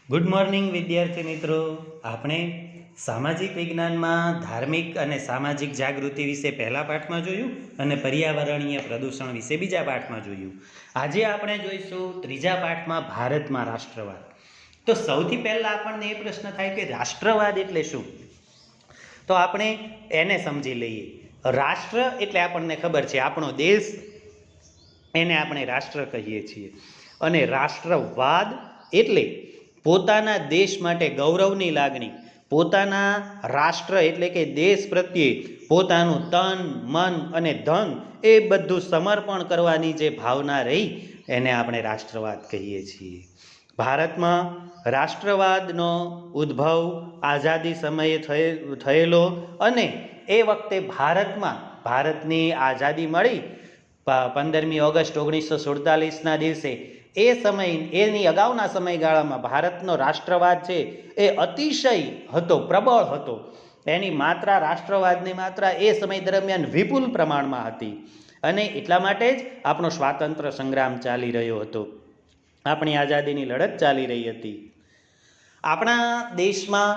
Good morning વિદ્યાર્થી મિત્રો. આપણે સામાજિક વિજ્ઞાનમાં ધાર્મિક અને સામાજિક જાગૃતિ વિશે પહેલા પાઠમાં જોયું અને પર્યાવરણીય પ્રદૂષણ વિશે બીજા પાઠમાં જોયું. આજે આપણે જોઈશું ત્રીજા પાઠમાં ભારતમાં રાષ્ટ્રવાદ. તો સૌથી પહેલા આપણને એ પ્રશ્ન થાય કે રાષ્ટ્રવાદ એટલે શું? તો આપણે એને સમજી લઈએ. રાષ્ટ્ર એટલે આપણને ખબર છે આપણો દેશ, એને આપણે રાષ્ટ્ર કહીએ છીએ. અને રાષ્ટ્રવાદ એટલે પોતાના દેશ માટે ગૌરવની લાગણી, પોતાના રાષ્ટ્ર એટલે કે દેશ પ્રત્યે પોતાનું તન મન અને ધન એ બધું સમર્પણ કરવાની જે ભાવના રહી એને આપણે રાષ્ટ્રવાદ કહીએ છીએ. ભારતમાં રાષ્ટ્રવાદનો ઉદ્ભવ આઝાદી સમયે થયેલો અને એ વખતે ભારતની આઝાદી મળી 15મી ઓગસ્ટ 1947ના દિવસે. એ સમય એની અગાઉના સમયગાળામાં ભારતનો રાષ્ટ્રવાદ છે એ અતિશય હતો, પ્રબળ હતો. એની માત્રા, રાષ્ટ્રવાદની માત્રા એ સમય દરમિયાન વિપુલ પ્રમાણમાં હતી અને એટલા માટે જ આપણો સ્વાતંત્ર્ય સંગ્રામ ચાલી રહ્યો હતો, આપણી આઝાદીની લડત ચાલી રહી હતી. આપણા દેશમાં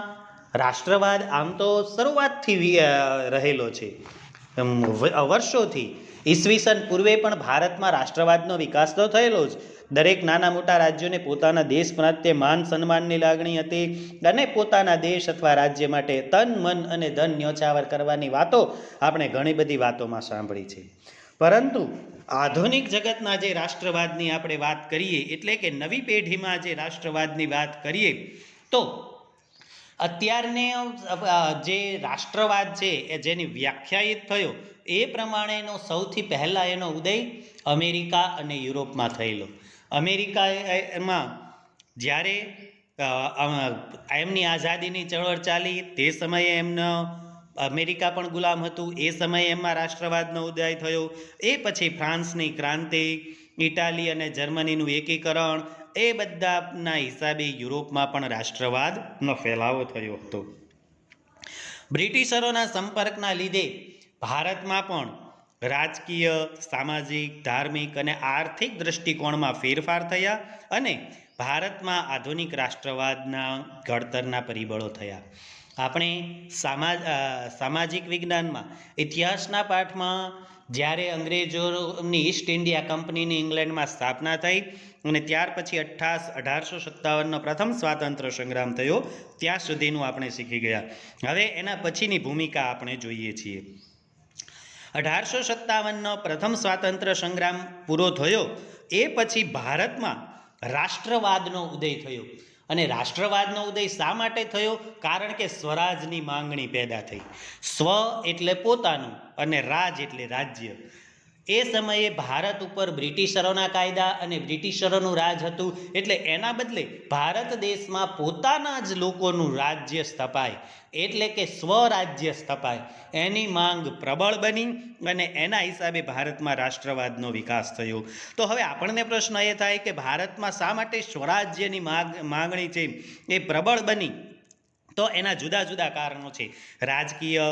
રાષ્ટ્રવાદ આમ તો શરૂઆતથી રહેલો છે, વર્ષોથી. ઈસવીસન પૂર્વે પણ ભારતમાં રાષ્ટ્રવાદનો વિકાસ તો થયેલો જ. દરેક નાના મોટા રાજ્યોને પોતાના દેશ પ્રત્યે માન સન્માનની લાગણી હતી અને પોતાના દેશ અથવા રાજ્ય માટે તન મન અને ધન ન્યોછાવર કરવાની વાતો આપણે ઘણી બધી વાતોમાં સાંભળી છે. પરંતુ આધુનિક જગતના જે રાષ્ટ્રવાદની આપણે વાત કરીએ, એટલે કે નવી પેઢીમાં જે રાષ્ટ્રવાદની વાત કરીએ, તો અત્યારને જે રાષ્ટ્રવાદ છે એ જેની વ્યાખ્યાયિત થયો એ પ્રમાણેનો સૌથી પહેલાં એનો ઉદય અમેરિકા અને યુરોપમાં થયેલો. અમેરિકામાં જ્યારે એમની આઝાદીની ચળવળ ચાલી તે સમયે એમનો અમેરિકા પણ ગુલામ હતું, એ સમયે એમાં રાષ્ટ્રવાદનો ઉદય થયો. એ પછી ફ્રાન્સની ક્રાંતિ, ઇટાલી અને જર્મનીનું એકીકરણ, એ બધાના હિસાબે યુરોપમાં પણ રાષ્ટ્રવાદનો ફેલાવો થયો હતો. બ્રિટિશરોના સંપર્કના લીધે ભારતમાં પણ રાજકીય, સામાજિક, ધાર્મિક અને આર્થિક દૃષ્ટિકોણમાં ફેરફાર થયા અને ભારતમાં આધુનિક રાષ્ટ્રવાદના ઘડતરના પરિબળો થયા. આપણે સામાજિક વિજ્ઞાનમાં ઇતિહાસના પાઠમાં જ્યારે અંગ્રેજોની ઈસ્ટ ઇન્ડિયા કંપનીની ઇંગ્લેન્ડમાં સ્થાપના થઈ અને ત્યાર પછી 1857નો પ્રથમ સ્વાતંત્ર્ય સંગ્રામ થયો, ત્યાં સુધીનું આપણે શીખી ગયા. હવે એના પછીની ભૂમિકા આપણે જોઈએ છીએ. 1857નો પ્રથમ સ્વાતંત્ર્ય સંગ્રામ પૂરો થયો એ પછી ભારતમાં રાષ્ટ્રવાદનો ઉદય થયો. અને રાષ્ટ્રવાદનો ઉદય શા માટે થયો? કારણ કે સ્વરાજની માંગણી પેદા થઈ. સ્વ એટલે પોતાનું અને રાજ એટલે રાજ્ય. એ સમયે ભારત ઉપર બ્રિટિશરોના કાયદા અને બ્રિટિશરોનું રાજ હતું, એટલે એના બદલે ભારત દેશમાં પોતાના જ લોકોનું રાજ્ય સ્થપાય, એટલે કે સ્વરાજ્ય સ્થપાય, એની માંગ પ્રબળ બની અને એના હિસાબે ભારતમાં રાષ્ટ્રવાદનો વિકાસ થયો. તો હવે આપણને પ્રશ્ન એ થાય કે ભારતમાં શા માટે સ્વરાજ્યની માંગણી છે એ પ્રબળ બની? તો એના જુદા જુદા કારણો છે. રાજકીય,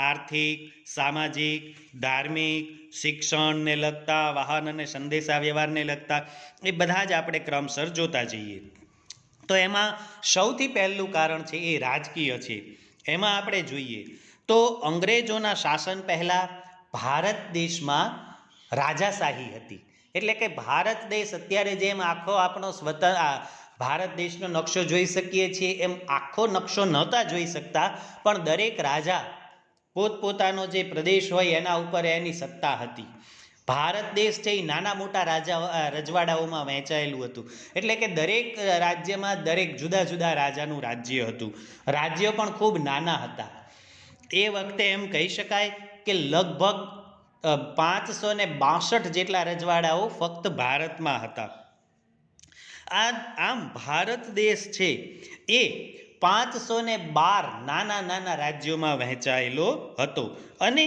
આર્થિક, સામાજિક, ધાર્મિક, શિક્ષણને લગતા, વાહન અને સંદેશા વ્યવહારને લગતા, એ બધા જ આપણે ક્રમસર જોતા જઈએ. તો એમાં સૌથી પહેલું કારણ છે એ રાજકીય છે. એમાં આપણે જોઈએ તો અંગ્રેજોના શાસન પહેલાં ભારત દેશમાં રાજાશાહી હતી. એટલે કે ભારત દેશ અત્યારે જેમ આખો આપણો ભારત દેશનો નકશો જોઈ શકીએ છીએ એમ આખો નકશો નહોતા જોઈ શકતા, પણ દરેક રાજા પોતપોતાનો જે પ્રદેશ હોય એના ઉપર એની સત્તા હતી. ભારત દેશ છે એ નાના મોટા રજવાડાઓમાં વહેંચાયેલું હતું. એટલે કે દરેક રાજ્યમાં દરેક જુદા જુદા રાજાનું રાજ્ય હતું. રાજ્યો પણ ખૂબ નાના હતા. એ વખતે એમ કહી શકાય કે લગભગ 562 જેટલા રજવાડાઓ ફક્ત ભારતમાં હતા. આમ ભારત દેશ છે એ 512 નાના નાના રાજ્યોમાં વહેંચાયેલો હતો. અને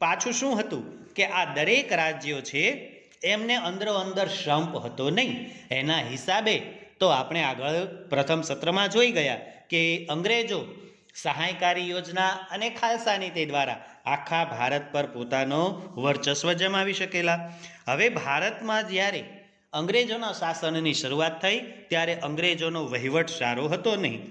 પાછું શું હતું કે આ દરેક રાજ્યો છે એમને અંદરો અંદર સંપ હતો નહીં. એના હિસાબે તો આપણે આગળ પ્રથમ સત્રમાં જોઈ ગયા કે અંગ્રેજો સહાયકારી યોજના અને ખાલસા નીતિ દ્વારા આખા ભારત પર પોતાનો વર્ચસ્વ જમાવી શકેલા. હવે ભારતમાં જ્યારે અંગ્રેજોના શાસનની શરૂઆત થઈ ત્યારે અંગ્રેજોનો વહીવટ સારો હતો નહીં,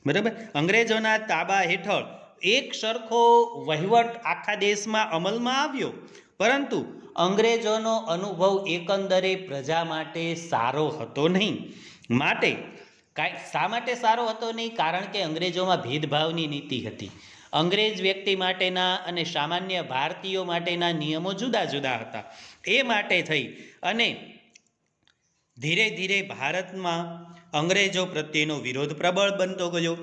બરાબર. અંગ્રેજોના તાબા હેઠળ એક સરખો વહીવટ આખા દેશમાં અમલમાં આવ્યો, પરંતુ અંગ્રેજોનો અનુભવ એકંદરે પ્રજા માટે સારો હતો નહીં. માટે શા માટે સારો હતો નહીં? કારણ કે અંગ્રેજોમાં ભેદભાવની નીતિ હતી. અંગ્રેજ વ્યક્તિ માટેના અને સામાન્ય ભારતીયો માટેના નિયમો જુદા જુદા હતા. એ માટે થઈ અને ધીરે ધીરે ભારતમાં અંગ્રેજો પ્રત્યેનો વિરોધ પ્રબળ બનતો ગયો.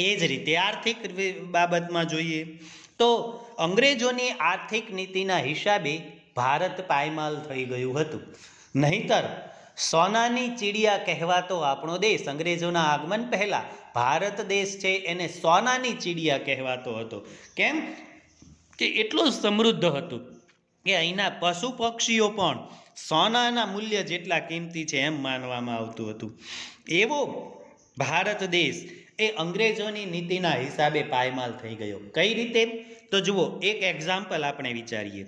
એ જ રીતે આર્થિક બાબતમાં જોઈએ તો અંગ્રેજોની આર્થિક નીતિના હિસાબે ભારત પાયમાલ થઈ ગયું હતું. નહીંતર સોનાની ચીડિયા કહેવાતો આપણો દેશ અંગ્રેજોના આગમન પહેલાં ભારત દેશ છે એને સોનાની ચીડિયા કહેવાતો હતો. કેમ કે એટલું સમૃદ્ધ હતું કે અહીંના પશુ પક્ષીઓ પણ સોનાના મૂલ્ય જેટલા કિંમતી છે એમ માનવામાં આવતું હતું. એવો ભારત દેશ એ અંગ્રેજોની નીતિના હિસાબે પાયમાલ થઈ ગયો. કઈ રીતે? તો જુઓ, એક એક્ઝામ્પલ આપણે વિચારીએ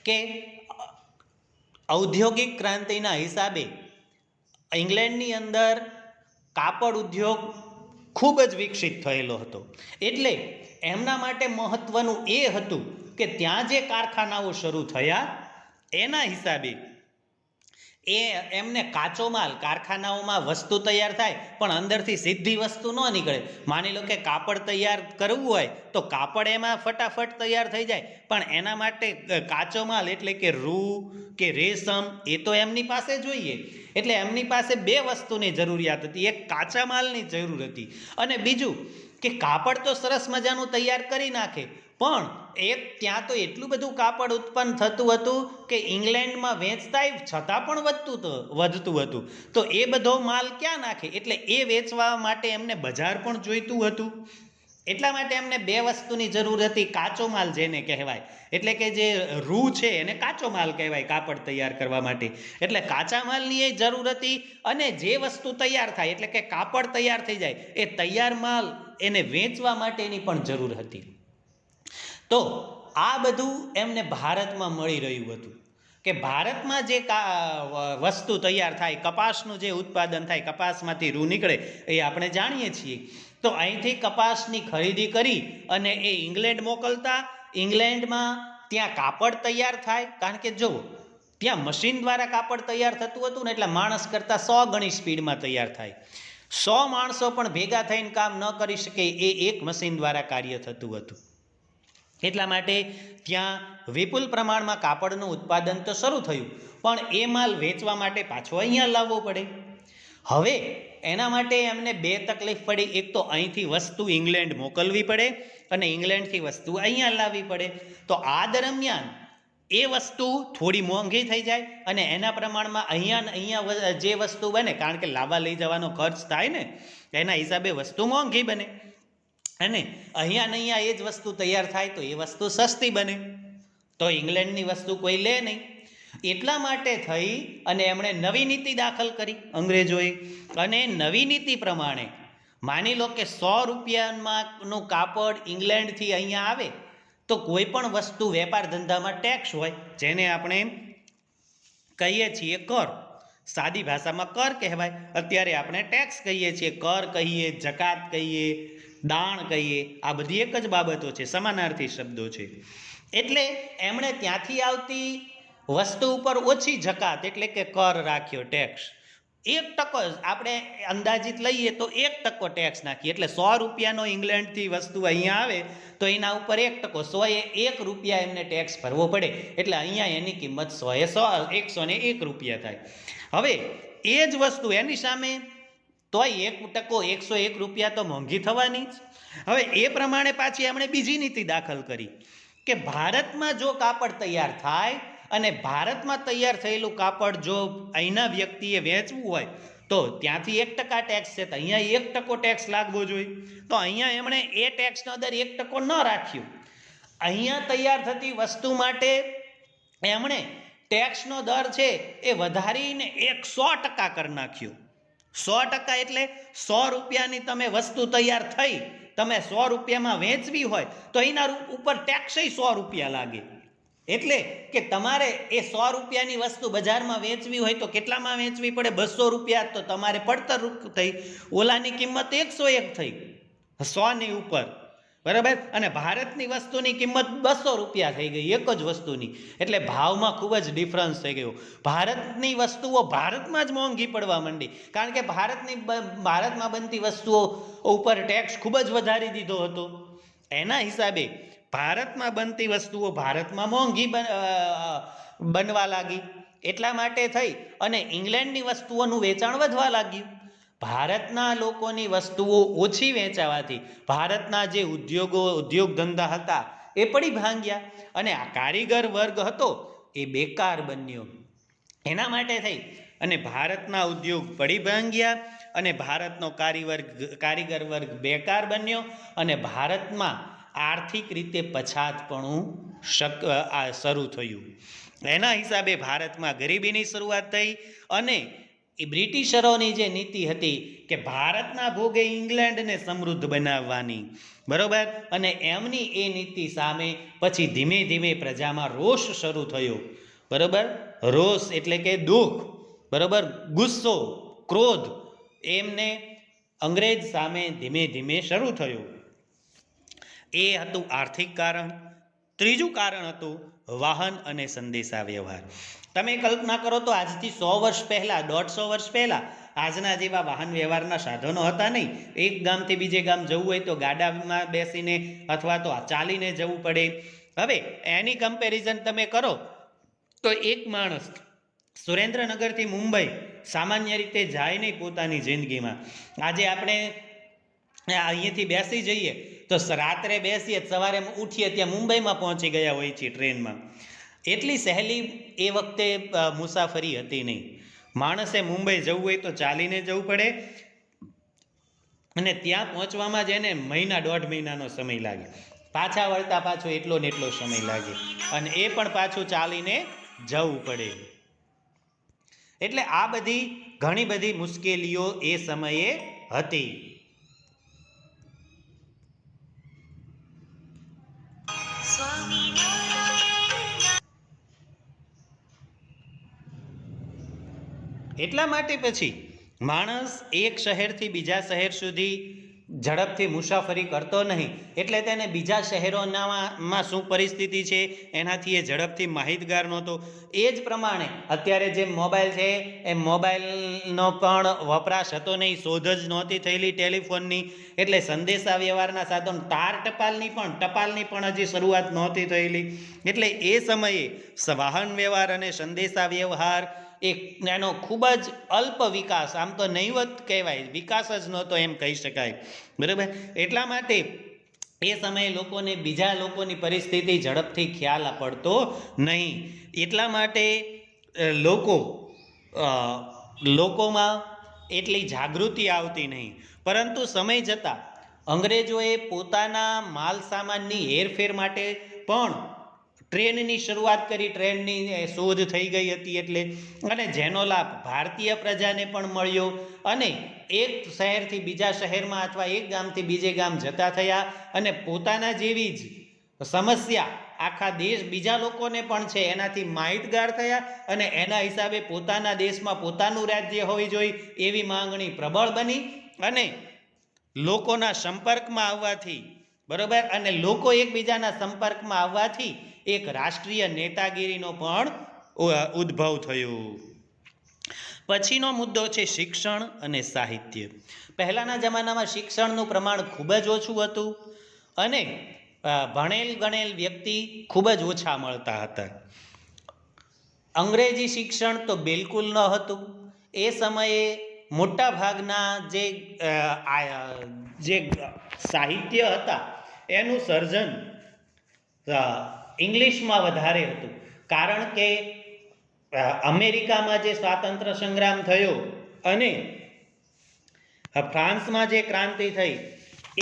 કે ઔદ્યોગિક ક્રાંતિના હિસાબે ઇંગ્લેન્ડની અંદર કાપડ ઉદ્યોગ ખૂબ જ વિકસિત થયેલો હતો. એટલે એમના માટે મહત્વનું એ હતું કે ત્યાં જે કારખાનાઓ શરૂ થયા એના હિસાબે એમને કાચો માલ કારખાનાઓમાં વસ્તુ તૈયાર થાય પણ અંદરથી સીધી વસ્તુ ન નીકળે. માની લો કે કાપડ તૈયાર કરવું હોય તો કાપડ એમાં ફટાફટ તૈયાર થઈ જાય, પણ એના માટે કાચો માલ એટલે કે રૂ કે રેશમ એ તો એમની પાસે જોઈએ. એટલે એમની પાસે બે વસ્તુની જરૂરિયાત હતી. એક કાચા માલની જરૂર હતી અને બીજું કે કાપડ તો સરસ મજાનું તૈયાર કરી નાખે, પણ ત્યાં તો એટલું બધું કાપડ ઉત્પન્ન થતું હતું કે ઇંગ્લેન્ડમાં વેચતા છતાં પણ વધતું હતું. તો એ બધો માલ ક્યાં નાખે? એટલે એ વેચવા માટે એમને બજાર પણ જોઈતું હતું. એટલા માટે એમને બે વસ્તુની જરૂર હતી. કાચો માલ જેને કહેવાય, એટલે કે જે રૂ છે એને કાચો માલ કહેવાય કાપડ તૈયાર કરવા માટે. એટલે કાચા માલની એ જરૂર હતી અને જે વસ્તુ તૈયાર થાય એટલે કે કાપડ તૈયાર થઈ જાય એ તૈયાર માલ એને વેચવા માટેની પણ જરૂર હતી. તો આ બધું એમને ભારતમાં મળી રહ્યું હતું કે ભારતમાં જે વસ્તુ તૈયાર થાય, કપાસનું જે ઉત્પાદન થાય, કપાસમાંથી રૂ નીકળે એ આપણે જાણીએ છીએ. તો અહીંથી કપાસની ખરીદી કરી અને એ ઇંગ્લેન્ડ મોકલતા. ઇંગ્લેન્ડમાં ત્યાં કાપડ તૈયાર થાય, કારણ કે જુઓ ત્યાં મશીન દ્વારા કાપડ તૈયાર થતું હતું ને, એટલે માણસ કરતાં 100 ગણી સ્પીડમાં તૈયાર થાય. 100 માણસો પણ ભેગા થઈને કામ ન કરી શકે એ એક મશીન દ્વારા કાર્ય થતું હતું. એટલા માટે ત્યાં વિપુલ પ્રમાણમાં કાપડનું ઉત્પાદન તો શરૂ થયું, પણ એ માલ વેચવા માટે પાછો અહીંયા લાવવો પડે. હવે એના માટે એમને બે તકલીફ પડી. એક તો અહીંથી વસ્તુ ઇંગ્લેન્ડ મોકલવી પડે અને ઇંગ્લેન્ડથી વસ્તુ અહીંયા લાવવી પડે. તો આ દરમિયાન એ વસ્તુ થોડી મોંઘી થઈ જાય અને એના પ્રમાણમાં અહીંયા જે વસ્તુ બને, કારણ કે લાવવા લઈ જવાનો ખર્ચ થાય ને, એના હિસાબે વસ્તુ મોંઘી બને અને અહીંયા એ જ વસ્તુ તૈયાર થાય તો એ વસ્તુ સસ્તી બને. તો ઇંગ્લેન્ડની વસ્તુ કોઈ લે નહીં. એટલા માટે થઈ અને એમણે નવી નીતિ દાખલ કરી અંગ્રેજોએ. અને નવી નીતિ પ્રમાણે માની લો કે 100 રૂપિયાનું કાપડ ઇંગ્લેન્ડથી અહીંયા આવે તો કોઈ પણ વસ્તુ વેપાર ધંધામાં ટેક્સ હોય, જેને આપણે કહીએ છીએ કર. સાદી ભાષામાં કર કહેવાય. અત્યારે આપણે ટેક્સ કહીએ છીએ, કર કહીએ, જકાત કહીએ, દાણ કહીએ. આ બધી એક જ બાબતો છે, સમાનાર્થી શબ્દો છે. એટલે એમણે ત્યાંથી આવતી વસ્તુ ઉપર ઓછી જકાત એટલે કે કર રાખ્યો, ટેક્સ. 1% આપણે અંદાજિત લઈએ તો 1% ટેક્સ નાખીએ. એટલે 100 રૂપિયાનો ઇંગ્લેન્ડથી વસ્તુ અહીંયા આવે તો એના ઉપર 1%, 100 રૂપિયા એમને ટેક્સ ભરવો પડે. એટલે અહીંયા એની કિંમત 101 રૂપિયા થાય. હવે એ જ વસ્તુ એની સામે તોય 1%, 101 રૂપિયા તો મોંઘી થવાની જ. હવે એ પ્રમાણે પાછી એમણે બીજી નીતિ દાખલ કરી કે ભારતમાં જો કાપડ તૈયાર થાય અને ભારતમાં તૈયાર થયેલું કાપડ જો અહીંના વ્યક્તિએ વેચવું હોય તો ત્યાંથી 1% ટેક્સ છે, તો અહીંયા 1% ટેક્સ લાગવો જોઈએ. તો અહીંયા એમણે એ ટેક્સનો દર 1% ન રાખ્યો. અહીંયા તૈયાર થતી વસ્તુ માટે એમણે ટેક્સનો દર છે એ વધારીને 100% કરી નાખ્યો. 100% એટલે 100 રૂપિયાની તમે વસ્તુ તૈયાર થઈ, તમે 100 રૂપિયામાં વેચવી હોય તો એના ઉપર ટેક્સ 100 રૂપિયા લાગે. એટલે કે તમારે એ 100 રૂપિયાની વસ્તુ બજારમાં વેચવી હોય તો કેટલામાં વેચવી પડે? 200 રૂપિયા. તો તમારે પડતર થઈ, ઓલાની કિંમત 101 થઈ, 100ની ઉપર, બરાબર. અને ભારતની વસ્તુની કિંમત 200 રૂપિયા થઈ ગઈ એક જ વસ્તુની. એટલે ભાવમાં ખૂબ જ ડિફરન્સ થઈ ગયો. ભારતની વસ્તુઓ ભારતમાં જ મોંઘી પડવા માંડી, કારણ કે ભારતમાં બનતી વસ્તુઓ ઉપર ટેક્સ ખૂબ જ વધારી દીધો હતો. એના હિસાબે ભારતમાં બનતી વસ્તુઓ ભારતમાં મોંઘી બનવા લાગી. એટલા માટે થઈ અને ઇંગ્લેન્ડની વસ્તુઓનું વેચાણ વધવા લાગ્યું. ભારતના લોકોની વસ્તુઓ ઓછી વેચાવાથી ભારતના જે ઉદ્યોગ ધંધા હતા એ પડી ભાંગ્યા, અને આ કારીગર વર્ગ હતો એ બેકાર બન્યો. એના માટે થઈ અને ભારતના ઉદ્યોગ પડી ભાંગ્યા અને ભારતનો કારીગર વર્ગ બેકાર બન્યો, અને ભારતમાં આર્થિક રીતે પછાતપણું શરૂ થયું. એના હિસાબે ભારતમાં ગરીબીની શરૂઆત થઈ, અને એ બ્રિટિશરોની જે નીતિ હતી કે ભારતના ભોગે ઇંગ્લેન્ડને સમૃદ્ધ બનાવવાની, બરોબર. અને એમની એ નીતિ સામે પછી ધીમે ધીમે પ્રજામાં રોષ શરૂ થયો, બરોબર. રોષ એટલે કે દુઃખ, બરોબર, ગુસ્સો, ક્રોધ એમને અંગ્રેજ સામે ધીમે ધીમે શરૂ થયો. એ હતું આર્થિક કારણ. ત્રીજું કારણ હતું વાહન અને સંદેશા વ્યવહાર. તમે કલ્પના કરો તો આજથી 100 વર્ષ પહેલાં, 150 વર્ષ પહેલાં આજના જેવા વાહન વ્યવહારના સાધનો હતા નહીં. એક ગામથી બીજે ગામ જવું હોય તો ગાડામાં બેસીને અથવા તો ચાલીને જવું પડે. હવે એની કમ્પેરિઝન તમે કરો તો એક માણસ સુરેન્દ્રનગરથી મુંબઈ સામાન્ય રીતે જાય નહીં પોતાની જિંદગીમાં. આજે આપણે અહીંયાથી બેસી જઈએ તો રાત્રે બેસીએ, સવારે ઉઠીએ ત્યાં મુંબઈમાં પહોંચી ગયા હોય છે ટ્રેનમાં. એટલી સહેલી એ વખતે મુસાફરી હતી નહીં. માણસે મુંબઈ જવું હોય તો ચાલીને જવું પડે, અને ત્યાં પહોંચવામાં જ એને મહિના 1.5 મહિનાનો સમય લાગે. પાછા વળતા પાછો એટલો ને એટલો સમય લાગે, અને એ પણ પાછું ચાલીને જવું પડે. એટલે આ બધી ઘણી બધી મુશ્કેલીઓ એ સમયે હતી. એટલા માટે પછી માણસ એક શહેરથી બીજા શહેર સુધી ઝડપથી મુસાફરી કરતો નહીં, એટલે તેને બીજા શહેરોમાં શું પરિસ્થિતિ છે એનાથી એ ઝડપથી માહિતગાર નહોતો. એ જ પ્રમાણે અત્યારે જે મોબાઈલ છે એ મોબાઈલનો પણ વપરાશ હતો નહીં, શોધ જ નહોતી થયેલી ટેલિફોનની. એટલે સંદેશા વ્યવહારના સાધન ટપાલની પણ હજી શરૂઆત નહોતી થયેલી. એટલે એ સમયે વાહન વ્યવહાર અને સંદેશા વ્યવહાર એનો ખૂબ જ અલ્પ વિકાસ, આમ તો નહીવત કહેવાય, વિકાસ જ નહોતો એમ કહી શકાય, બરાબર. એટલા માટે એ સમયે લોકોને બીજા લોકોની પરિસ્થિતિ ઝડપથી ખ્યાલ પડતો નહીં. એટલા માટે લોકોમાં એટલી જાગૃતિ આવતી નહીં. પરંતુ સમય જતાં અંગ્રેજોએ પોતાના માલ સામાનની હેરફેર માટે પણ ટ્રેનની શરૂઆત કરી. ટ્રેનની શોધ થઈ ગઈ હતી એટલે, અને જેનો લાભ ભારતીય પ્રજાને પણ મળ્યો, અને એક શહેરથી બીજા શહેરમાં અથવા એક ગામથી બીજે ગામ જતા થયા, અને પોતાના જેવી જ સમસ્યા આખા દેશ બીજા લોકોને પણ છે એનાથી માહિતગાર થયા, અને એના હિસાબે પોતાના દેશમાં પોતાનું રાજ્ય હોવી જોઈએ એવી માંગણી પ્રબળ બની, અને લોકોના સંપર્કમાં આવવાથી, બરોબર, અને લોકો એકબીજાના સંપર્કમાં આવવાથી એક રાષ્ટ્રીય નેતાગીરીનો પણ ઉદ્ભવ થયો. પછીનો મુદ્દો છે શિક્ષણ અને સાહિત્ય. પહેલાના જમાનામાં શિક્ષણનું પ્રમાણ ખૂબ જ ઓછું હતું, અને ભણેલ ગણેલ વ્યક્તિ ખૂબ જ ઓછા મળતા હતા. અંગ્રેજી શિક્ષણ તો બિલકુલ ન હતું. એ સમયે મોટા ભાગના જે સાહિત્ય હતા એનું સર્જન ઇંગ્લિશમાં વધારે હતું, કારણ કે અમેરિકામાં જે સ્વાતંત્ર્ય સંગ્રામ થયો અને ફ્રાન્સમાં જે ક્રાંતિ થઈ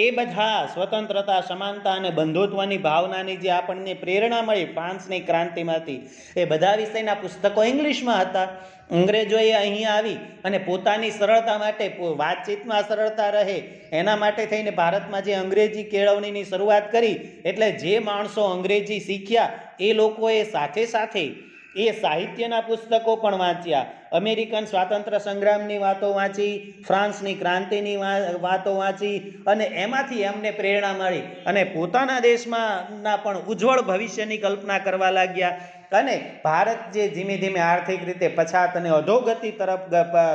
એ બધા સ્વતંત્રતા, સમાનતા અને બંધુત્વની ભાવનાની જે આપણને પ્રેરણા મળી ફ્રાન્સની ક્રાંતિમાંથી, એ બધા વિષયના પુસ્તકો ઇંગ્લિશમાં હતા. અંગ્રેજોએ અહીં આવી અને પોતાની સરળતા માટે, વાતચીતમાં સરળતા રહે એના માટે થઈને ભારતમાં જે અંગ્રેજી કેળવણીની શરૂઆત કરી. એટલે જે માણસો અંગ્રેજી શીખ્યા એ લોકોએ સાથે સાથે એ સાહિત્યના પુસ્તકો પણ વાંચ્યા. અમેરિકન સ્વાતંત્ર્ય સંગ્રામની વાતો વાંચી, ફ્રાન્સની ક્રાંતિની વાતો વાંચી અને એમાંથી એમને પ્રેરણા મળી અને પોતાના દેશમાંના પણ ઉજ્જવળ ભવિષ્યની કલ્પના કરવા લાગ્યા. અને ભારત જે ધીમે ધીમે આર્થિક રીતે પછાત અને અધોગતિ તરફ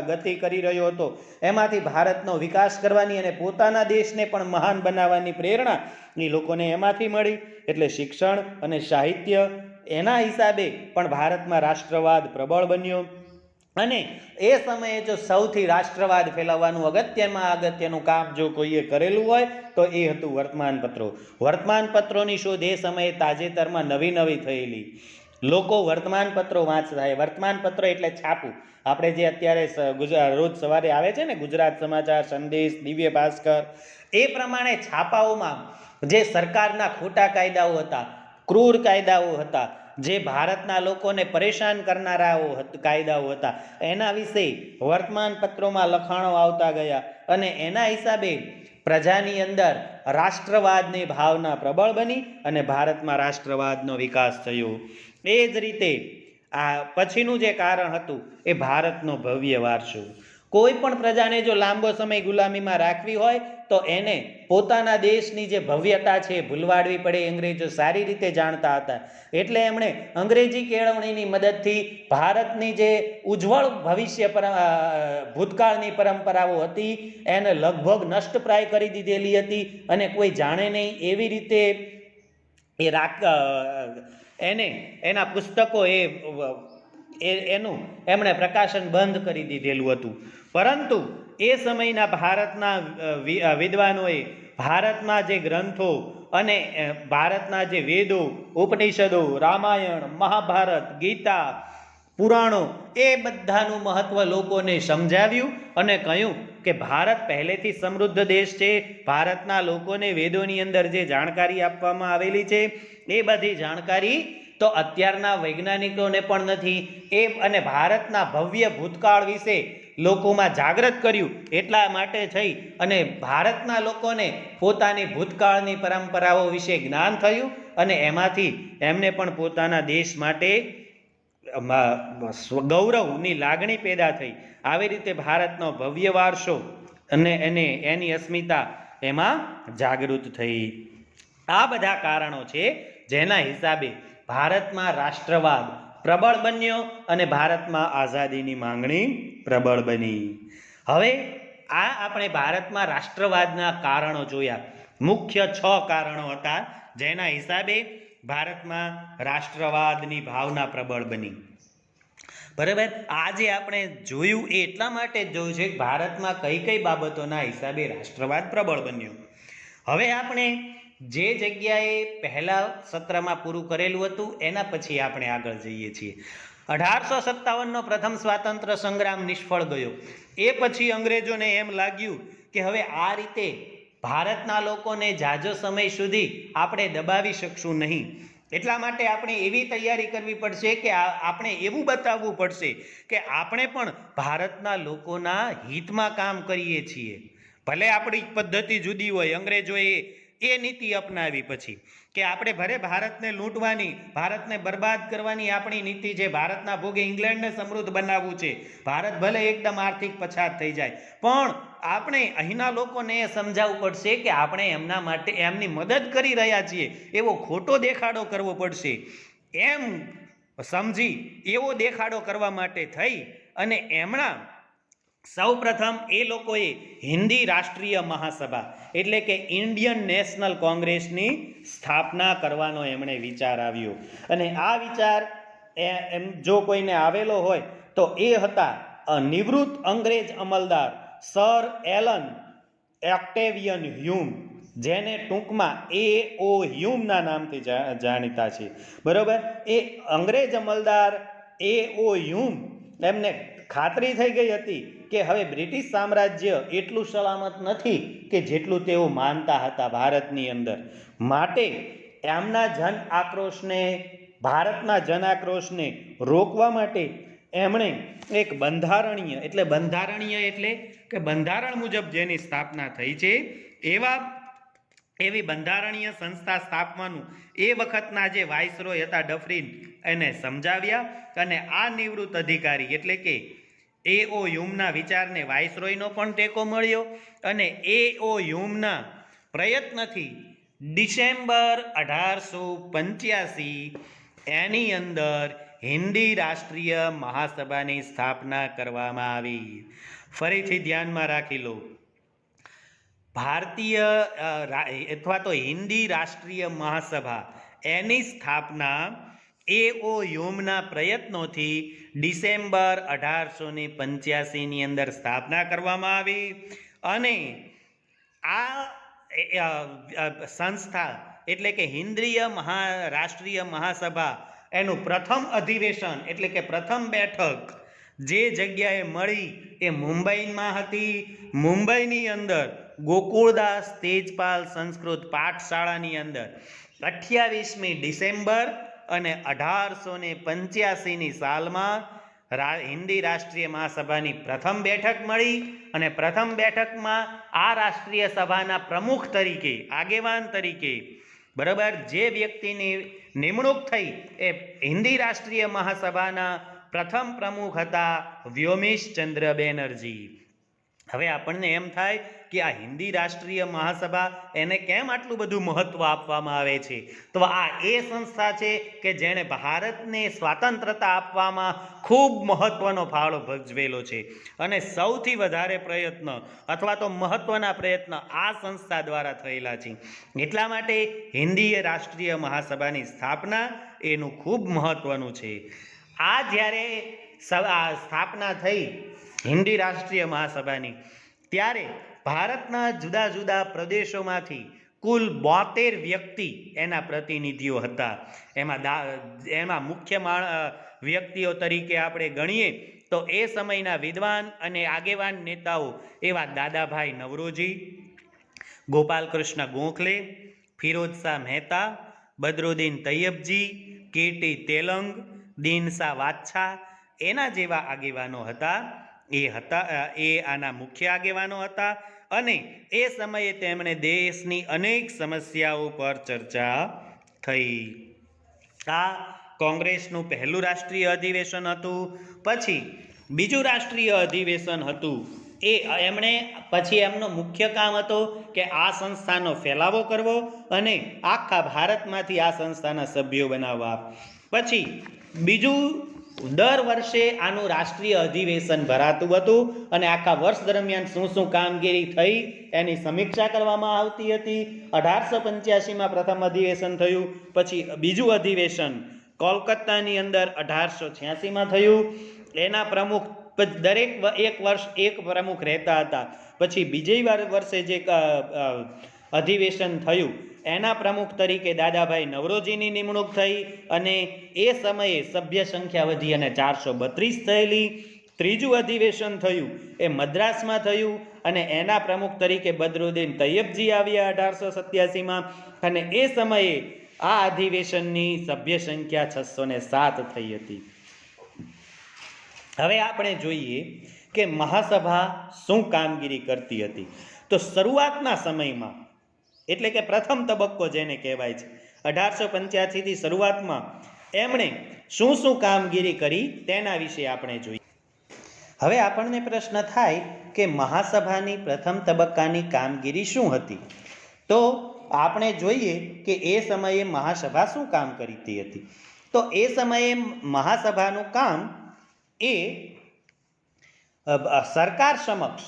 ગતિ કરી રહ્યો હતો, એમાંથી ભારતનો વિકાસ કરવાની અને પોતાના દેશને પણ મહાન બનાવવાની પ્રેરણા એ લોકોને એમાંથી મળી. એટલે શિક્ષણ અને સાહિત્ય એના હિસાબે પણ ભારતમાં રાષ્ટ્રવાદ પ્રબળ બન્યો. અને એ સમયે જો સૌથી રાષ્ટ્રવાદ ફેલાવવાનું અગત્યનું કામ જો કોઈએ કરેલું હોય તો એ હતું વર્તમાનપત્રો. વર્તમાનપત્રોની શોધ એ સમયે તાજેતરમાં નવી થયેલી. લોકો વર્તમાનપત્રો વાંચતા. વર્તમાનપત્રો એટલે છાપું. આપણે જે અત્યારે રોજ સવારે આવે છે ને, ગુજરાત સમાચાર, સંદેશ, દિવ્ય ભાસ્કર, એ પ્રમાણે છાપાઓમાં જે સરકારના ખોટા કાયદાઓ હતા, ક્રૂર કાયદાઓ હતા, જે ભારતના લોકોને પરેશાન કરનારાઓ કાયદાઓ હતા, એના વિશે વર્તમાનપત્રોમાં લખાણો આવતા ગયા. અને એના હિસાબે પ્રજાની અંદર રાષ્ટ્રવાદની ભાવના પ્રબળ બની અને ભારતમાં રાષ્ટ્રવાદનો વિકાસ થયો. એ જ રીતે આ પછીનું જે કારણ હતું એ ભારતનો ભવ્ય વારસો. કોઈ પણ પ્રજાને જો લાંબો સમય ગુલામીમાં રાખવી હોય તો એને પોતાના દેશની જે ભવ્યતા છે એ ભૂલવાડવી પડે. અંગ્રેજો સારી રીતે જાણતા હતા. એટલે એમણે અંગ્રેજી કેળવણીની મદદથી ભારતની જે ઉજ્જવળ ભવિષ્ય ભૂતકાળની પરંપરાઓ હતી એને લગભગ નષ્ટપ્રાય કરી દીધેલી હતી. અને કોઈ જાણે નહીં એવી રીતે એના પુસ્તકો એનું એમણે પ્રકાશન બંધ કરી દીધેલું હતું. પરંતુ એ સમયના ભારતના વિદ્વાનોએ ભારતમાં જે ગ્રંથો અને ભારતના જે વેદો, ઉપનિષદો, રામાયણ, મહાભારત, ગીતા, પુરાણો, એ બધાનું મહત્વ લોકોને સમજાવ્યું અને કહ્યું કે ભારત પહેલેથી સમૃદ્ધ દેશ છે. ભારતના લોકોને વેદોની અંદર જે જાણકારી આપવામાં આવેલી છે એ બધી જાણકારી તો અત્યારના વૈજ્ઞાનિકોને પણ નથી. અને ભારતના ભવ્ય ભૂતકાળ વિશે લોકોમાં જાગૃત કર્યું. એટલા માટે થઈ અને ભારતના લોકોને પોતાની ભૂતકાળની પરંપરાઓ વિશે જ્ઞાન થયું અને એમાંથી એમને પણ પોતાના દેશ માટે ગૌરવની લાગણી પેદા થઈ. આવી રીતે ભારતનો ભવ્ય વારસો અને એની અસ્મિતા એમાં જાગૃત થઈ. આ બધા કારણો છે જેના હિસાબે ભારતમાં રાષ્ટ્રવાદ પ્રબળ બન્યો અને ભારતમાં આઝાદીની માંગણી પ્રબળ બની. હવે આ આપણે ભારતમાં રાષ્ટ્રવાદના કારણો જોયા. મુખ્ય 6 કારણો હતા જેના હિસાબે ભારતમાં રાષ્ટ્રવાદની ભાવના પ્રબળ બની. બરાબર. આજે આપણે જોયું એ એટલા માટે જ જોયું છે કે ભારતમાં કઈ બાબતોના હિસાબે રાષ્ટ્રવાદ પ્રબળ બન્યો. હવે આપણે જે જગ્યાએ પહેલા સત્રમાં પૂરું કરેલું હતું એના પછી આપણે આગળ જઈએ છીએ. 1857નો પ્રથમ સ્વાતંત્ર્ય સંગ્રામ નિષ્ફળ ગયો. એ પછી અંગ્રેજોને એમ લાગ્યું કે હવે આ રીતે ભારતના લોકોને જાજો સમય સુધી આપણે દબાવી શકશું નહીં. એટલા માટે આપણે એવી તૈયારી કરવી પડશે કે આપણે એવું બતાવવું પડશે કે આપણે પણ ભારતના લોકોના હિતમાં કામ કરીએ છીએ. ભલે આપણી પદ્ધતિ જુદી હોય, અંગ્રેજોએ એ નીતિ અપનાવી પછી કે આપણે ભલે ભારતને લૂંટવાની, ભારતને બરબાદ કરવાની આપણી નીતિ છે, ભારતના ભોગે ઇંગ્લેન્ડને સમૃદ્ધ બનાવવું છે, ભારત ભલે એકદમ આર્થિક પછાત થઈ જાય, પણ આપણે અહીંના લોકોને એ સમજાવવું પડશે કે આપણે એમના માટે એમની મદદ કરી રહ્યા છીએ, એવો ખોટો દેખાડો કરવો પડશે. એમ સમજી એવો દેખાડો કરવા માટે થઈ અને એમના સૌ પ્રથમ એ લોકોએ હિન્દી રાષ્ટ્રીય મહાસભા એટલે કે ઇન્ડિયન નેશનલ કોંગ્રેસની સ્થાપના કરવાનો એમણે વિચાર આવ્યો. અને આ વિચાર એમ જો કોઈને આવેલો હોય તો એ હતા નિવૃત્ત અંગ્રેજ અમલદાર સર એલન ઓક્ટેવિયન હ્યુમ, જેને ટૂંકમાં A.O. હ્યુમના નામથી જાણીતા છે. બરોબર. એ અંગ્રેજ અમલદાર A.O. હ્યુમ એમને ખાતરી થઈ ગઈ હતી કે હવે બ્રિટિશ સામ્રાજ્ય એટલું સલામત નથી કે જેટલું તેઓ માનતા હતા ભારતની અંદર. માટે એમના જન આક્રોશને, ભારતના જન આક્રોશને રોકવા માટે એમણે એક બંધારણીય એટલે કે બંધારણ મુજબ જેની સ્થાપના થઈ છે એવી બંધારણીય સંસ્થા સ્થાપવાનું એ વખતના જે વાઇસરોય હતા ડફરીન એને સમજાવ્યા, અને આ નિવૃત્ત અધિકારી એટલે કે A.O. હ્યુમના વિચારને વાઇસરોયનો પણ ટેકો મળ્યો, અને A.O. હ્યુમના પ્રયત્નથી ડિસેમ્બર 1885 એની અંદર હિન્દી રાષ્ટ્રીય મહાસભાની સ્થાપના કરવામાં આવી. ફરીથી ધ્યાનમાં રાખી લો, ભારતીય અથવા તો હિન્દી રાષ્ટ્રીય મહાસભા એની સ્થાપના A.O. હ્યુમના પ્રયત્નોથી ડિસેમ્બર 1885ની અંદર સ્થાપના કરવામાં આવી, અને આ સંસ્થા એટલે કે રાષ્ટ્રીય મહાસભા એનું પ્રથમ અધિવેશન એટલે કે પ્રથમ બેઠક જે જગ્યાએ મળી એ મુંબઈમાં હતી. મુંબઈની અંદર ગોકુળદાસ તેજપાલ સંસ્કૃત પાઠશાળાની અંદર 28મી ડિસેમ્બર અને 1885ની સાલમાં હિન્દી રાષ્ટ્રીય મહાસભાની પ્રથમ બેઠક મળી, અને પ્રથમ બેઠકમાં આ રાષ્ટ્રીય સભાના પ્રમુખ તરીકે, આગેવાન તરીકે બરાબર જે વ્યક્તિની નિમણૂક થઈ એ હિન્દી રાષ્ટ્રીય મહાસભાના પ્રથમ પ્રમુખ હતા વ્યોમેશચંદ્ર બેનર્જી. હવે આપણને એમ થાય કે આ હિન્દી રાષ્ટ્રીય મહાસભા એને કેમ આટલું બધું મહત્વ આપવામાં આવે છે? તો આ એ સંસ્થા છે કે જેણે ભારતને સ્વાતંત્રતા આપવામાં ખૂબ મહત્વનો ફાળો ભજવેલો છે, અને સૌથી વધારે પ્રયત્ન અથવા તો મહત્વના પ્રયત્ન આ સંસ્થા દ્વારા થયેલા છે. એટલા માટે હિન્દી રાષ્ટ્રીય મહાસભાની સ્થાપના એનું ખૂબ મહત્વનું છે. આ જ્યારે સ્થાપના થઈ હિન્દી રાષ્ટ્રીય મહાસભાની, ત્યારે ભારતના જુદા જુદા પ્રદેશોમાંથી કુલ 72 વ્યક્તિ એના પ્રતિનિધિઓ હતા. એમાં મુખ્ય વ્યક્તિઓ તરીકે આપણે ગણીએ તો એ સમયના વિદ્વાન અને આગેવાન નેતાઓ એવા દાદાભાઈ નવરોજી, ગોપાલકૃષ્ણ ગોખલે, ફિરોજ શાહ મહેતા, બદરુદ્દીન તૈયબજી, કે.ટી. તેલંગ, દીનશા વાચ્છા એના જેવા આગેવાનો હતા. એ આના મુખ્ય આગેવાનો હતા, અને એ સમયે તેમણે દેશની અનેક સમસ્યાઓ પર ચર્ચા થઈ. આ કોંગ્રેસનું પહેલું રાષ્ટ્રીય અધિવેશન હતું. પછી બીજું રાષ્ટ્રીય અધિવેશન હતું એમનો મુખ્ય કામ હતું કે આ સંસ્થાનો ફેલાવો કરવો અને આખા ભારતમાંથી આ સંસ્થાના સભ્યો બનાવવા. પછી બીજું દર વર્ષે આનું રાષ્ટ્રીય અધિવેશન ભરાતું હતું, અને આખા વર્ષ દરમિયાન શું શું કામગીરી થઈ એની સમીક્ષા કરવામાં આવતી હતી. 1885માં પ્રથમ અધિવેશન થયું, પછી બીજું અધિવેશન કોલકાતાની અંદર 1886માં થયું. એના પ્રમુખ દરેક એક વર્ષ એક પ્રમુખ રહેતા હતા. પછી બીજી વર્ષે જે અધિવેશન થયું એના પ્રમુખ તરીકે દાદાભાઈ નવરોજીની નિમણૂક થઈ, અને એ સમયે સભ્ય સંખ્યા વધી અને 432 થયેલી. ત્રીજું અધિવેશન થયું એ મદ્રાસમાં થયું, અને એના પ્રમુખ તરીકે બદરુદ્દીન તૈયબજી આવ્યા 1887માં, અને એ સમયે આ અધિવેશનની સભ્ય સંખ્યા 607 થઈ હતી. હવે આપણે જોઈએ કે મહાસભા શું કામગીરી કરતી હતી. તો શરૂઆતના સમયમાં એટલે કે પ્રથમ તબક્કો જેને કહેવાય છે 1885થી શરૂઆતમાં એમણે શું શું કામગીરી કરી તેના વિશે આપણે જોઈએ. હવે આપણને પ્રશ્ન થાય કે મહાસભાની પ્રથમ તબક્કાની કામગીરી શું હતી? તો આપણે જોઈએ કે એ સમયે મહાસભા શું કામ કરતી હતી. તો એ સમયે મહાસભાનું કામ એ સરકાર સમક્ષ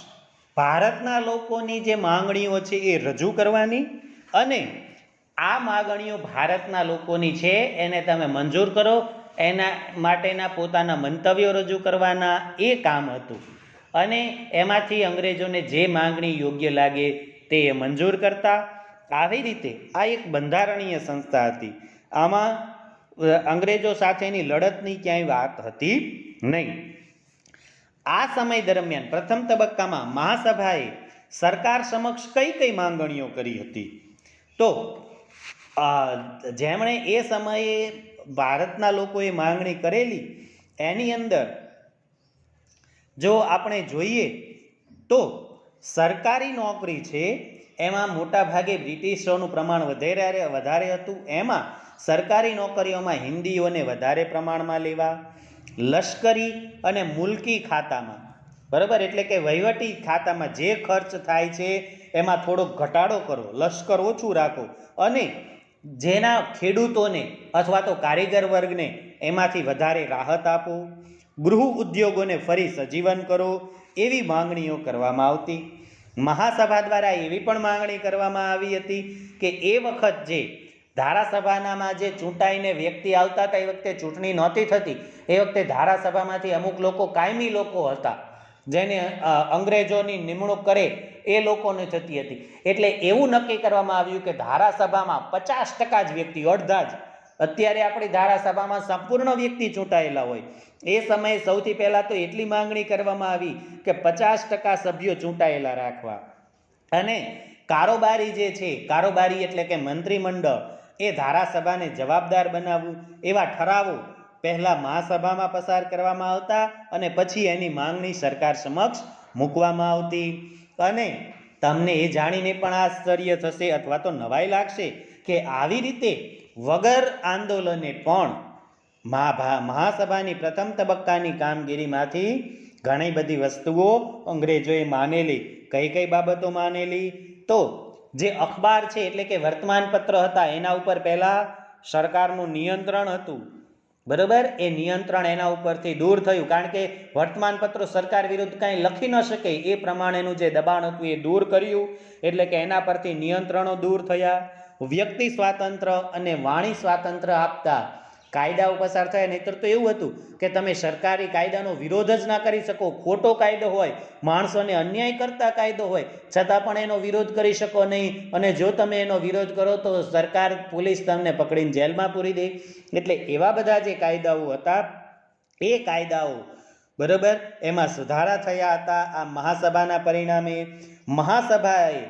ભારતના લોકોની જે માંગણીઓ છે એ રજૂ કરવાની, અને આ માંગણીઓ ભારતના લોકોની છે એને તમે મંજૂર કરો એના માટેના પોતાના મંતવ્યો રજૂ કરવાના એ કામ હતું. અને એમાંથી અંગ્રેજોને જે માંગણી યોગ્ય લાગે તે મંજૂર કરતા. આવી રીતે આ એક બંધારણીય સંસ્થા હતી. આમાં અંગ્રેજો સાથેની લડતની ક્યાંય વાત હતી નહીં. આ સમય દરમિયાન પ્રથમ તબક્કામાં મહાસભાએ સરકાર સમક્ષ કઈ કઈ માંગણીઓ કરી હતી? તો જેમણે એ સમયે ભારતના લોકોએ માંગણી કરેલી એની અંદર જો આપણે જોઈએ તો સરકારી નોકરી છે એમાં મોટા ભાગે બ્રિટિશોનું પ્રમાણ વધારે હતું. એમાં સરકારી નોકરીઓમાં હિન્દીઓને વધારે પ્રમાણમાં લેવા, લશ્કરી અને મુલકી ખાતામાં, બરાબર, એટલે કે વહીવટી ખાતામાં જે ખર્ચ થાય છે એમાં થોડોક ઘટાડો કરો, લશ્કર ઓછું રાખો અને જેના ખેડૂતોને અથવા તો કારીગર વર્ગને એમાંથી વધારે રાહત આપો, ગૃહ ઉદ્યોગોને ફરી સજીવન કરો, એવી માંગણીઓ કરવામાં આવતી. મહાસભા દ્વારા એવી પણ માંગણી કરવામાં આવી હતી કે એ વખત જે ધારાસભાનામાં જે ચૂંટાઈને વ્યક્તિ આવતા હતા, એ વખતે ચૂંટણી નહોતી થતી, એ વખતે ધારાસભામાંથી અમુક લોકો કાયમી લોકો હતા જેને અંગ્રેજોની નિમણૂક કરે એ લોકોને થતી હતી. એટલે એવું નક્કી કરવામાં આવ્યું કે ધારાસભામાં 50% જ વ્યક્તિ, અડધા જ. અત્યારે આપણી ધારાસભામાં સંપૂર્ણ વ્યક્તિ ચૂંટાયેલા હોય, એ સમયે સૌથી પહેલાં તો એટલી માંગણી કરવામાં આવી કે 50% સભ્યો ચૂંટાયેલા રાખવા અને કારોબારી જે છે, કારોબારી એટલે કે મંત્રીમંડળ, એ ધારાસભાને જવાબદાર બનાવવું, એવા ઠરાવો પહેલાં મહાસભામાં પસાર કરવામાં આવતા અને પછી એની માંગણી સરકાર સમક્ષ મૂકવામાં આવતી. અને તમને એ જાણીને પણ આશ્ચર્ય થશે અથવા તો નવાઈ લાગશે કે આવી રીતે વગર આંદોલને પણ મહાસભાની પ્રથમ તબક્કાની કામગીરીમાંથી ઘણી બધી વસ્તુઓ અંગ્રેજોએ માનેલી. કઈ કઈ બાબતો માનેલી? તો જે અખબાર છે એટલે કે વર્તમાન પત્ર હતા એના ઉપર પહેલાં સરકારનું નિયંત્રણ હતું, બરાબર. એ નિયંત્રણ એના ઉપરથી દૂર થયું, કારણ કે વર્તમાન પત્રો સરકાર વિરુદ્ધ કાંઈ લખી ન શકે એ પ્રમાણેનું જે દબાણ હતું એ દૂર કર્યું, એટલે કે એના પરથી નિયંત્રણો દૂર થયા. વ્યક્તિ સ્વાતંત્ર્ય અને વાણી સ્વાતંત્ર્ય આપતા કાયદાઓ પસાર થયા. નહીંતર તો એવું હતું કે તમે સરકારી કાયદાનો વિરોધ જ ના કરી શકો, ખોટો કાયદો હોય, માણસોને અન્યાય કરતા કાયદો હોય, છતાં પણ એનો વિરોધ કરી શકો નહીં. અને જો તમે એનો વિરોધ કરો તો સરકાર, પોલીસ તમને પકડીને જેલમાં પૂરી દે. એટલે એવા બધા જે કાયદાઓ હતા એ કાયદાઓ, બરાબર, એમાં સુધારા થયા હતા આ મહાસભાના પરિણામે. મહાસભાએ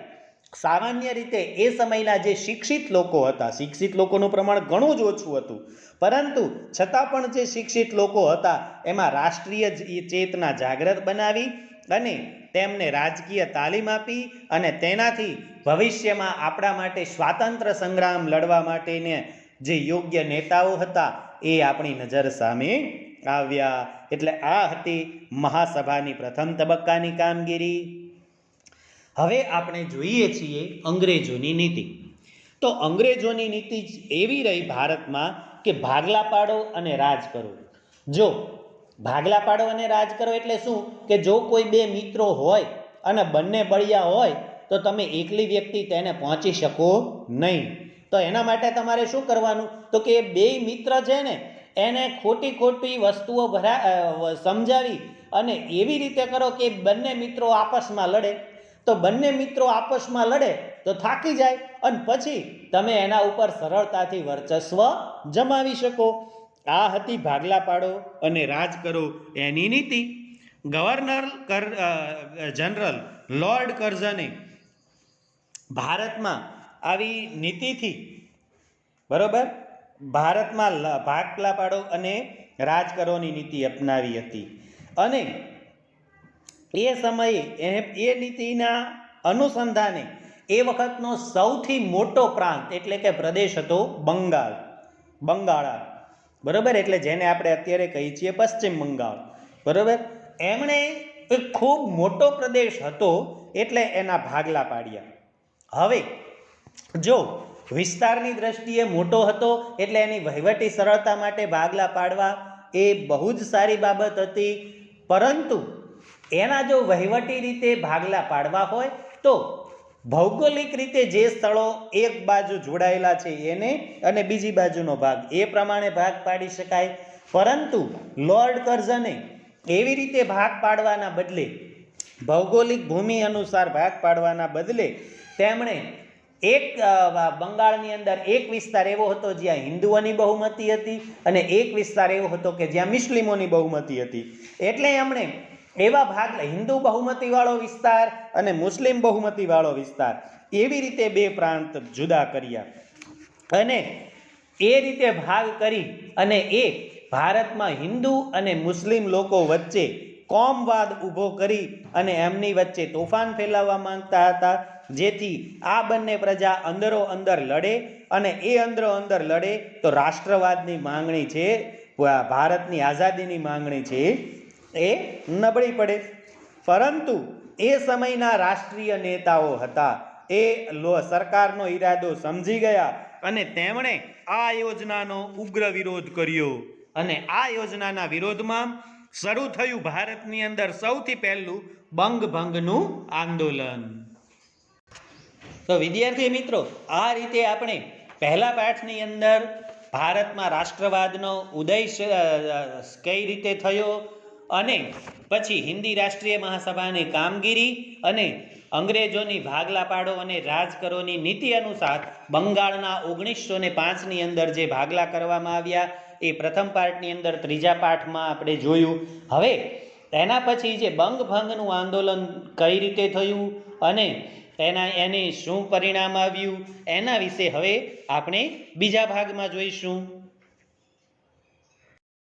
સામાન્ય રીતે એ સમયના જે શિક્ષિત લોકો હતા, શિક્ષિત લોકોનું પ્રમાણ ઘણું જ ઓછું હતું, પરંતુ છતાં પણ જે શિક્ષિત લોકો હતા એમાં રાષ્ટ્રીય ચેતના જાગૃત બનાવી અને તેમને રાજકીય તાલીમ આપી અને તેનાથી ભવિષ્યમાં આપણા માટે સ્વાતંત્ર્ય સંગ્રામ લડવા માટેને જે યોગ્ય નેતાઓ હતા એ આપણી નજર સામે આવ્યા. એટલે આ હતી મહાસભાની પ્રથમ તબક્કાની કામગીરી. હવે આપણે જોઈએ છીએ અંગ્રેજોની નીતિ. તો અંગ્રેજોની નીતિ એવી રહી ભારતમાં કે ભાગલા પાડો અને રાજ કરો. જો ભાગલા પાડો અને રાજ કરો એટલે શું કે જો કોઈ બે મિત્રો હોય અને બંને બળિયા હોય તો તમે એકલી વ્યક્તિ તેને પહોંચી શકો નહીં. તો એના માટે તમારે શું કરવાનું? તો કે એ બે મિત્ર છે ને એને ખોટી ખોટી વસ્તુઓ સમજાવી અને એવી રીતે કરો કે બંને મિત્રો આપસમાં લડે. તો બંને મિત્રો આપસમાં લડે તો થાકી જાય અને પછી તમે એના ઉપર સરળતાથી વર્ચસ્વ જમાવી શકો. આ હતી ભાગલા પાડો અને રાજ કરો એની નીતિ. ગવર્નર જનરલ લોર્ડ કર્ઝને ભારતમાં આવી નીતિથી, બરોબર, ભારતમાં ભાગલા પાડો અને રાજ કરોની નીતિ અપનાવી હતી. અને એ સમયે એ નીતિના અનુસંધાને એ વખતનો સૌથી મોટો પ્રાંત એટલે કે પ્રદેશ હતો બંગાળા, બરાબર, એટલે જેને આપણે અત્યારે કહીએ છીએ પશ્ચિમ બંગાળ, બરાબર. એમણે એક ખૂબ મોટો પ્રદેશ હતો એટલે એના ભાગલા પાડ્યા. હવે જો વિસ્તારની દ્રષ્ટિએ મોટો હતો એટલે એની વહીવટી સરળતા માટે ભાગલા પાડવા એ બહુ જ સારી બાબત હતી. પરંતુ એના જો વહીવટી રીતે ભાગલા પાડવા હોય તો ભૌગોલિક રીતે જે સ્થળો એક બાજુ જોડાયેલા છે એને અને બીજી બાજુનો ભાગ એ પ્રમાણે ભાગ પાડી શકાય. પરંતુ લોર્ડ કર્ઝને એવી રીતે ભાગ પાડવાના બદલે, ભૌગોલિક ભૂમિ અનુસાર ભાગ પાડવાના બદલે તેમણે એક બંગાળની અંદર એક વિસ્તાર એવો હતો જ્યાં હિન્દુઓની બહુમતી હતી અને એક વિસ્તાર એવો હતો કે જ્યાં મુસ્લિમોની બહુમતી હતી. એટલે એમણે એવા ભાગ હિન્દુ બહુમતીવાળો વિસ્તાર અને મુસ્લિમ બહુમતીવાળો વિસ્તાર એવી રીતે બે પ્રાંત જુદા કર્યા અને એ રીતે ભાગ કરી અને એ ભારતમાં હિન્દુ અને મુસ્લિમ લોકો વચ્ચે કોમવાદ ઊભો કરી અને એમની વચ્ચે તોફાન ફેલાવવા માંગતા હતા, જેથી આ બંને પ્રજા અંદરો અંદર લડે અને એ અંદરો અંદર લડે તો રાષ્ટ્રવાદની માંગણી છે, ભારતની આઝાદીની માંગણી છે એ નબળી પડે. પરંતુ એ સમયના રાષ્ટ્રીય નેતાઓ હતા એ સરકારનો ઈરાદો સમજી ગયા અને તેમણે આ યોજનાનો ઉગ્ર વિરોધ કર્યો અને આ યોજનાના વિરોધમાં શરૂ થયું ભારતની અંદર સૌથી પહેલું બંગભંગનું આંદોલન. તો વિદ્યાર્થી મિત્રો, આ રીતે આપણે પહેલા પાઠની અંદર ભારતમાં રાષ્ટ્રવાદનો ઉદય કઈ રીતે થયો અને પછી હિન્દી રાષ્ટ્રીય મહાસભાની કામગીરી અને અંગ્રેજોની ભાગલા પાડો અને રાજ કરોની નીતિ અનુસાર બંગાળના 1905ની અંદર જે ભાગલા કરવામાં આવ્યા એ પ્રથમ પાઠની અંદર ત્રીજા પાઠમાં આપણે જોયું. હવે તેના પછી જે બંગભંગનું આંદોલન કઈ રીતે થયું અને એને શું પરિણામ આવ્યું એના વિશે હવે આપણે બીજા ભાગમાં જોઈશું.